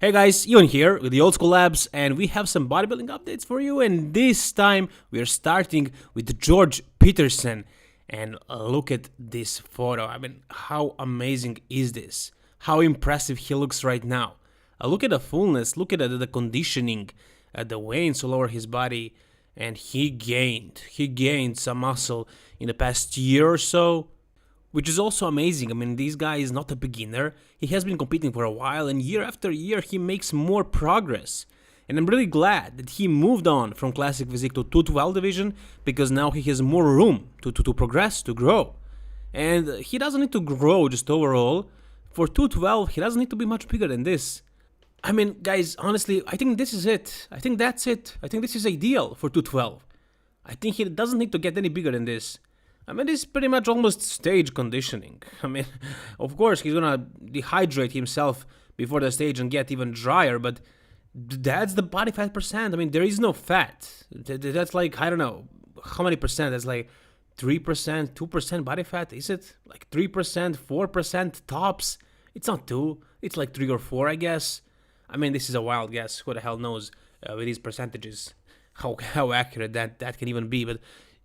Hey guys, Ivan here with the Old School Labs, and we have some bodybuilding updates for you, and this time we are starting with George Peterson. And look at this photo. I mean, how amazing is this? How impressive he looks right now. Look at the fullness, look at the conditioning, the veins all over his body, and he gained some muscle in the past year or so, which is also amazing. I mean, this guy is not a beginner. He has been competing for a while, and year after year he makes more progress. And I'm really glad that he moved on from Classic Physique to 212 division, because now he has more room to progress, to grow. And he doesn't need to grow just overall. For 212, he doesn't need to be much bigger than this. I mean, guys, honestly, I think this is it. I think that's it. I think this is ideal for 212. I think he doesn't need to get any bigger than this. I mean, this is pretty much almost stage conditioning. I mean, of course, he's gonna dehydrate himself before the stage and get even drier, but that's the body fat percent. I mean, there is no fat. That's like, I don't know, how many percent? That's like 3%, 2% body fat? Is it? Like 3%, 4% tops? It's not 2, it's like 3 or 4, I guess. I mean, this is a wild guess. Who the hell knows with these percentages how accurate that can even be, but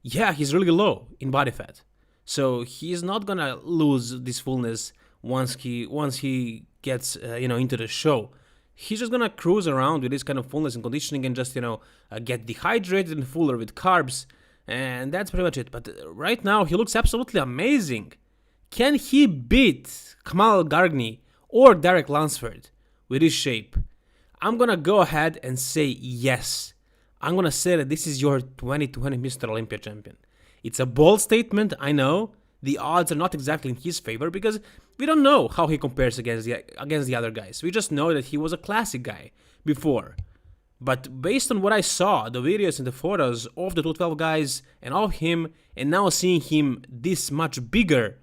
yeah, he's really low in body fat, so he's not gonna lose this fullness once he gets into the show. He's just gonna cruise around with this kind of fullness and conditioning and just get dehydrated and fuller with carbs, and that's pretty much it. But right now he looks absolutely amazing. Can he beat Kamal Gargni or Derek Lunsford with his shape? I'm gonna go ahead and say yes. I'm gonna say that this is your 2020 Mr. Olympia champion. It's a bold statement, I know. The odds are not exactly in his favor because we don't know how he compares against the other guys. We just know that he was a classic guy before. But based on what I saw, the videos and the photos of the 212 guys and of him, and now seeing him this much bigger,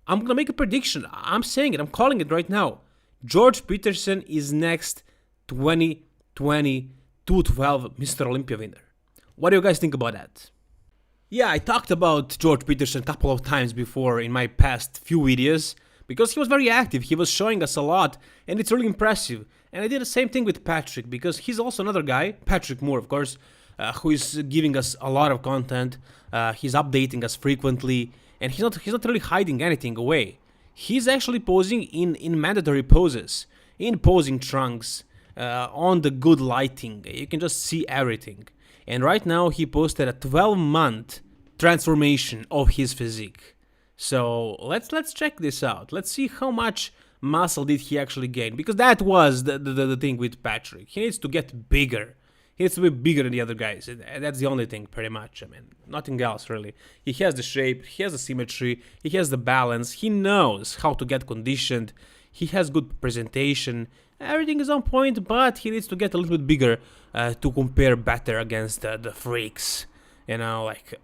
I'm gonna make a prediction. I'm saying it, I'm calling it right now. George Peterson is next 2020 212 Mr. Olympia winner. What do you guys think about that? Yeah, I talked about George Peterson a couple of times before in my past few videos, because he was very active, he was showing us a lot, and it's really impressive. And I did the same thing with Patrick, because he's also another guy, Patrick Moore of course, who is giving us a lot of content. He's updating us frequently, and he's not really hiding anything away. He's actually posing in mandatory poses, in posing trunks, on the good lighting. You can just see everything. And right now he posted a 12-month transformation of his physique. So let's check this out. Let's see how much muscle did he actually gain, because that was the thing with Patrick. He needs to get bigger. He needs to be bigger than the other guys. And that's the only thing, pretty much. I mean, nothing else really. He has the shape, he has the symmetry, he has the balance, he knows how to get conditioned, he has good presentation. Everything is on point, but he needs to get a little bit bigger to compare better against the freaks. Like,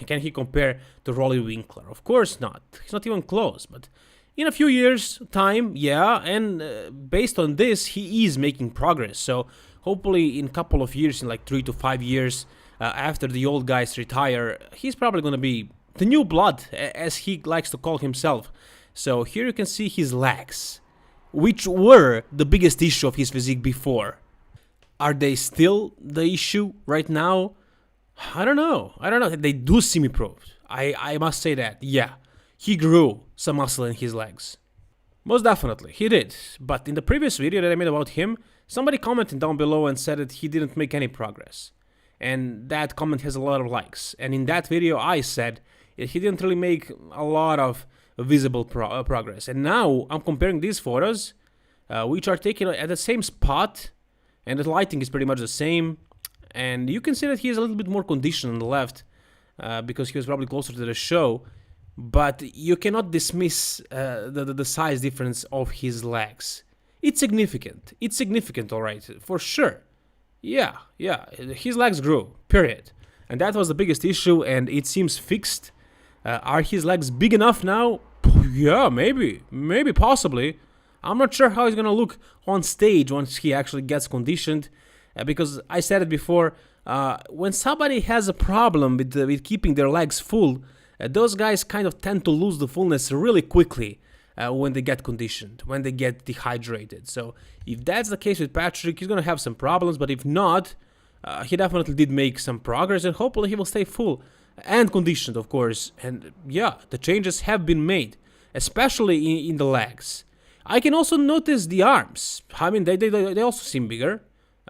can he compare to Roelly Winklaar? Of course not. He's not even close, but in a few years' time, yeah, and based on this, he is making progress. So hopefully in a couple of years, in like 3 to 5 years, after the old guys retire, he's probably going to be the new blood, as he likes to call himself. So here you can see his legs, which were the biggest issue of his physique before. Are they still the issue right now? I don't know. They do seem improved. I must say that, yeah. He grew some muscle in his legs. Most definitely, he did. But in the previous video that I made about him, somebody commented down below and said that he didn't make any progress. And that comment has a lot of likes. And in that video I said that he didn't really make a lot of visible progress. And now I'm comparing these photos, which are taken at the same spot, and the lighting is pretty much the same, and you can see that he is a little bit more conditioned on the left, because he was probably closer to the show, but you cannot dismiss the size difference of his legs. It's significant, alright, for sure. Yeah, his legs grew, period. And that was the biggest issue, and it seems fixed. Are his legs big enough now? Yeah, maybe, possibly. I'm not sure how he's gonna look on stage once he actually gets conditioned, because I said it before, when somebody has a problem with keeping their legs full, those guys kind of tend to lose the fullness really quickly. when they get conditioned, when they get dehydrated. So if that's the case with Patrick, he's going to have some problems, but if not, he definitely did make some progress, and hopefully he will stay full and conditioned, of course. And yeah, the changes have been made, especially in the legs. I can also notice the arms. I mean, they also seem bigger.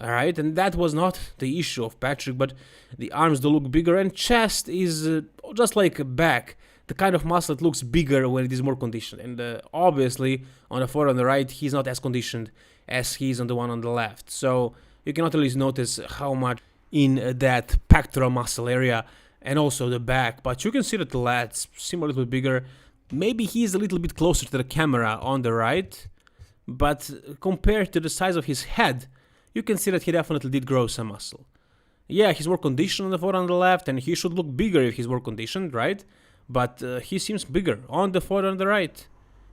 Alright, and that was not the issue of Patrick, but the arms do look bigger, and chest is just like back, the kind of muscle that looks bigger when it is more conditioned. And obviously, on the photo on the right, he's not as conditioned as he is on the one on the left. So you can at least notice how much in that pectoral muscle area and also the back. But you can see that the lats seem a little bit bigger. Maybe he's a little bit closer to the camera on the right, but compared to the size of his head, you can see that he definitely did grow some muscle. Yeah, he's more conditioned on the photo on the left, and he should look bigger if he's more conditioned, right? But he seems bigger on the photo on the right.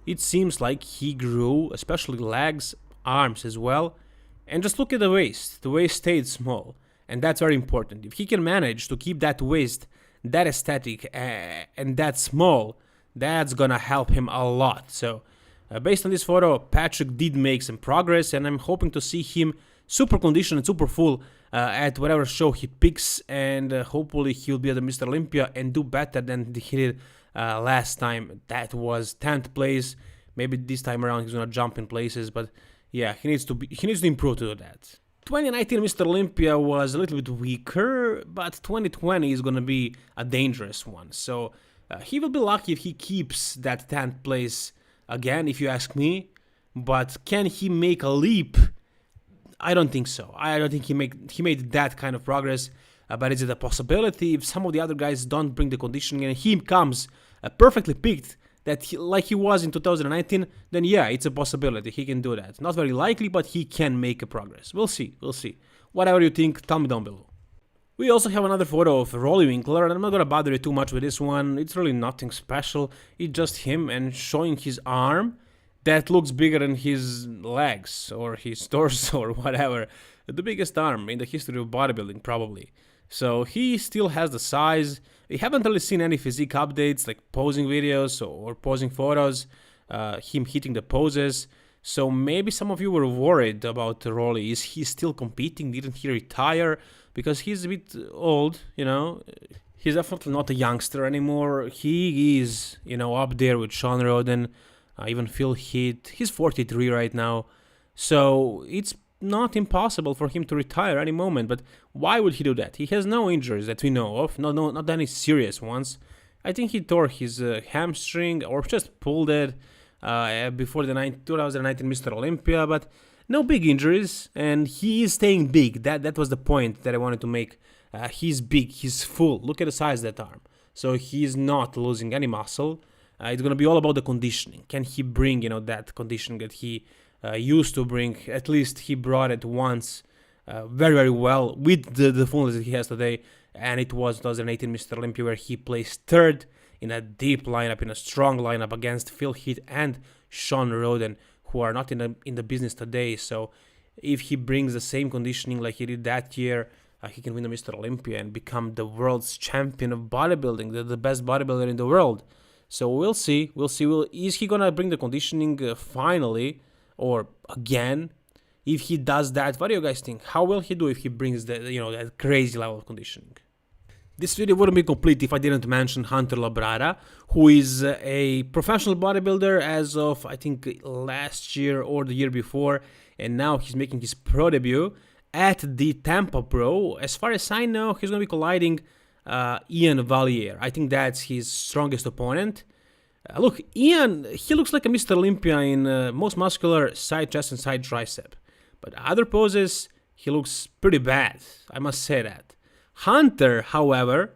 It seems like he grew, especially legs, arms as well. And just look at the waist. The waist stayed small, and that's very important. If he can manage to keep that waist that aesthetic and that small, that's gonna help him a lot. So based on this photo, Patrick did make some progress, and I'm hoping to see him super conditioned and super full at whatever show he picks, and hopefully he'll be at the Mr. Olympia and do better than he did last time. That was 10th place. Maybe this time around he's gonna jump in places, but yeah, he needs to improve to do that. 2019 Mr. Olympia was a little bit weaker, but 2020 is gonna be a dangerous one. So he will be lucky if he keeps that 10th place again, if you ask me. But can he make a leap? I don't think so. I don't think he made that kind of progress. But is it a possibility if some of the other guys don't bring the conditioning and he comes perfectly picked like he was in 2019? Then yeah, it's a possibility. He can do that. Not very likely, but he can make a progress. We'll see. We'll see. Whatever you think, tell me down below. We also have another photo of Roelly Winklaar, and I'm not gonna bother you too much with this one. It's really nothing special. It's just him and showing his arm that looks bigger than his legs or his torso or whatever. The biggest arm in the history of bodybuilding, probably. So he still has the size. We haven't really seen any physique updates like posing videos or posing photos, him hitting the poses. So maybe some of you were worried about Roelly. Is he still competing? Didn't he retire? Because he's a bit old, you know. He's definitely not a youngster anymore. He is, you know, up there with Shawn Rhoden. Even Phil Heath. He's 43 right now. So it's not impossible for him to retire any moment. But why would he do that? He has no injuries that we know of. Not any serious ones. I think he tore his hamstring or just pulled it before the 2019 Mr. Olympia. But no big injuries. And he is staying big. That was the point that I wanted to make. He's big. He's full. Look at the size of that arm. So he's not losing any muscle. It's going to be all about the conditioning. Can he bring, you know, that conditioning that he used to bring? At least he brought it once very, very well with the fullness that he has today. And it was 2018 Mr. Olympia where he placed third in a deep lineup, in a strong lineup against Phil Heath and Shawn Rhoden, who are not in the business today. So if he brings the same conditioning like he did that year, he can win the Mr. Olympia and become the world's champion of bodybuilding, the best bodybuilder in the world. So we'll see. Is he gonna bring the conditioning finally, or again? If he does that, what do you guys think? How will he do if he brings that crazy level of conditioning? This video wouldn't be complete if I didn't mention Hunter Labrada, who is a professional bodybuilder as of I think last year or the year before, and now he's making his pro debut at the Tampa Pro. As far as I know, he's gonna be colliding Ian Valliere. I think that's his strongest opponent. Look, Ian, he looks like a Mr. Olympia in most muscular side chest and side tricep. But other poses, he looks pretty bad. I must say that. Hunter, however,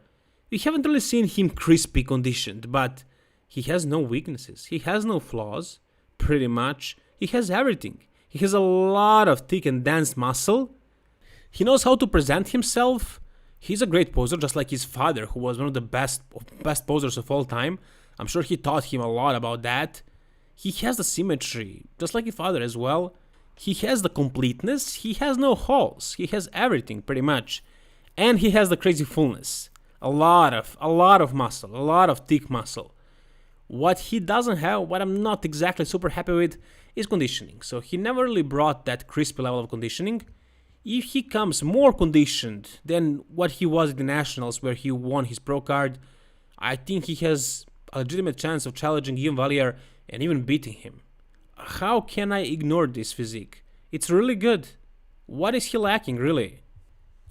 we haven't really seen him crispy conditioned, but he has no weaknesses. He has no flaws, pretty much. He has everything. He has a lot of thick and dense muscle. He knows how to present himself. He's a great poser, just like his father, who was one of the best posers of all time. I'm sure he taught him a lot about that. He has the symmetry, just like his father as well. He has the completeness. He has no holes. He has everything, pretty much. And he has the crazy fullness. A lot of muscle, a lot of thick muscle. What he doesn't have, what I'm not exactly super happy with, is conditioning. So he never really brought that crispy level of conditioning. If he comes more conditioned than what he was at the Nationals where he won his pro card, I think he has a legitimate chance of challenging Ian Valliere and even beating him. How can I ignore this physique? It's really good. What is he lacking, really?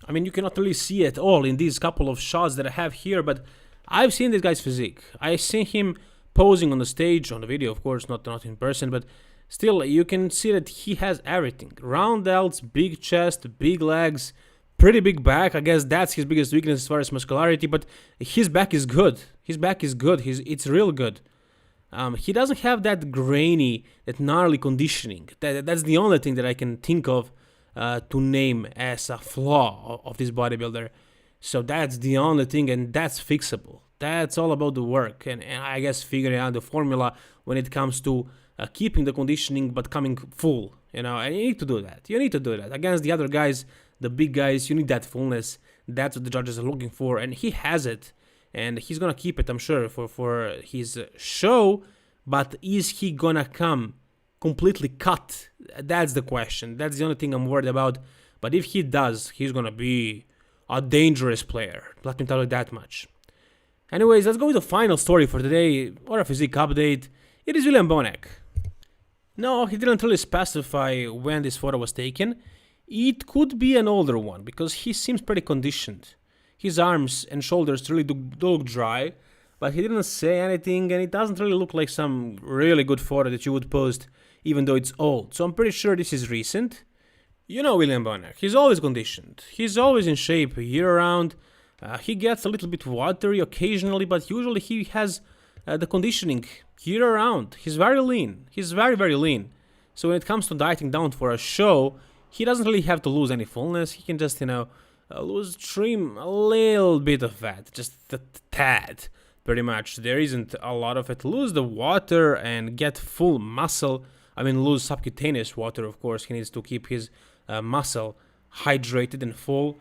I mean, you cannot really see it all in these couple of shots that I have here, but I've seen this guy's physique. I've seen him posing on the stage, on the video, of course, not in person, but still, you can see that he has everything. Round delts, big chest, big legs, pretty big back. I guess that's his biggest weakness as far as muscularity, but his back is good. His back is good. It's real good. He doesn't have that grainy, that gnarly conditioning. That's the only thing that I can think of to name as a flaw of this bodybuilder. So that's the only thing, and that's fixable. That's all about the work, and I guess figuring out the formula when it comes to keeping the conditioning but coming full, and you need to do that. You need to do that. Against the other guys, the big guys, you need that fullness. That's what the judges are looking for, and he has it. And he's gonna keep it, I'm sure, for his show. But is he gonna come completely cut? That's the question. That's the only thing I'm worried about. But if he does, he's gonna be a dangerous player. Let me tell you that much. Anyways, let's go with the final story for today, or a physique update. It is William Bonac. No, he didn't really specify when this photo was taken. It could be an older one, because he seems pretty conditioned. His arms and shoulders really do look dry, but he didn't say anything, and it doesn't really look like some really good photo that you would post, even though it's old. So I'm pretty sure this is recent. You know William Bonac, he's always conditioned. He's always in shape year-round. He gets a little bit watery occasionally, but usually he has the conditioning year-round. He's very lean. He's very, very lean. So when it comes to dieting down for a show, he doesn't really have to lose any fullness. He can just, trim a little bit of fat, just a tad, pretty much. There isn't a lot of it. Lose the water and get full muscle. I mean, lose subcutaneous water, of course. He needs to keep his muscle hydrated and full.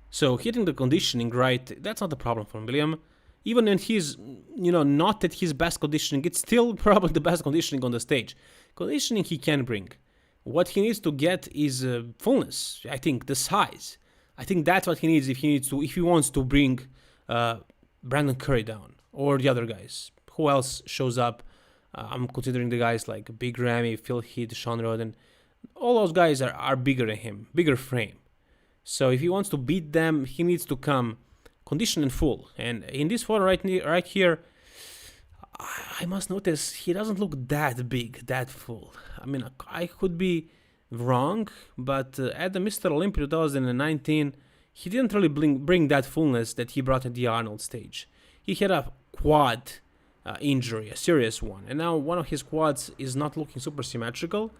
So hitting the conditioning right, that's not the problem for William. Even when he's, not at his best conditioning, it's still probably the best conditioning on the stage. Conditioning he can bring. What he needs to get is fullness. I think the size. I think that's what he needs if he wants to bring Brandon Curry down or the other guys. Who else shows up? I'm considering the guys like Big Ramy, Phil Heath, Sean Roden. All those guys are bigger than him, bigger frame. So if he wants to beat them, he needs to come conditioned and full. And in this photo right here, I must notice he doesn't look that big, that full. I mean, I could be wrong, but at the Mr. Olympia 2019, he didn't really bring that fullness that he brought at the Arnold stage. He had a quad injury, a serious one, and now one of his quads is not looking super symmetrical,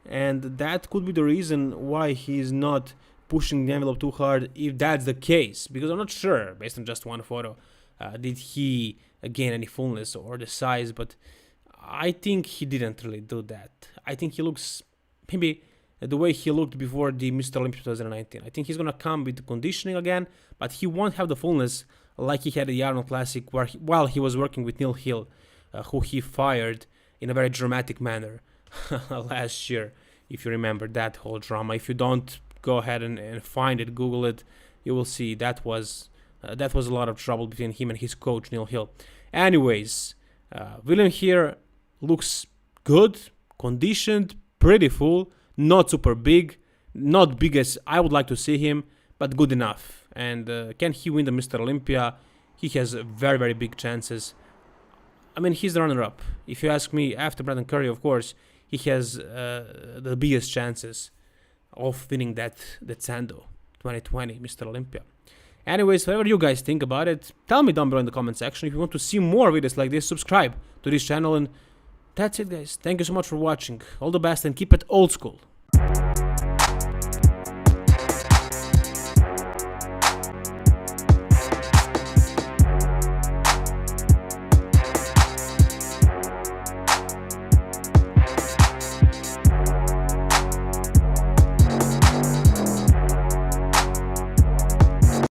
and that could be the reason why he's not pushing the envelope too hard, if that's the case, because I'm not sure, based on just one photo, did he gain any fullness or the size, but I think he didn't really do that. I think he looks maybe the way he looked before the Mr. Olympia 2019. I think he's going to come with the conditioning again, but he won't have the fullness like he had at the Arnold Classic while he was working with Neil Hill, who he fired in a very dramatic manner last year, if you remember that whole drama. If you don't, go ahead and find it, Google it. You will see that was a lot of trouble between him and his coach, Neil Hill. Anyways, William here looks good, conditioned, pretty full, not super big, not big as I would like to see him, but good enough. And can he win the Mr. Olympia? He has very, very big chances. I mean, he's the runner-up. If you ask me, after Brandon Curry, of course, he has the biggest chances of winning that Sando 2020 Mr. Olympia. Anyways, whatever you guys think about it, tell me down below in the comment section. If you want to see more videos like this, subscribe to this channel, and that's it, guys. Thank you so much for watching. All the best, and keep it old school.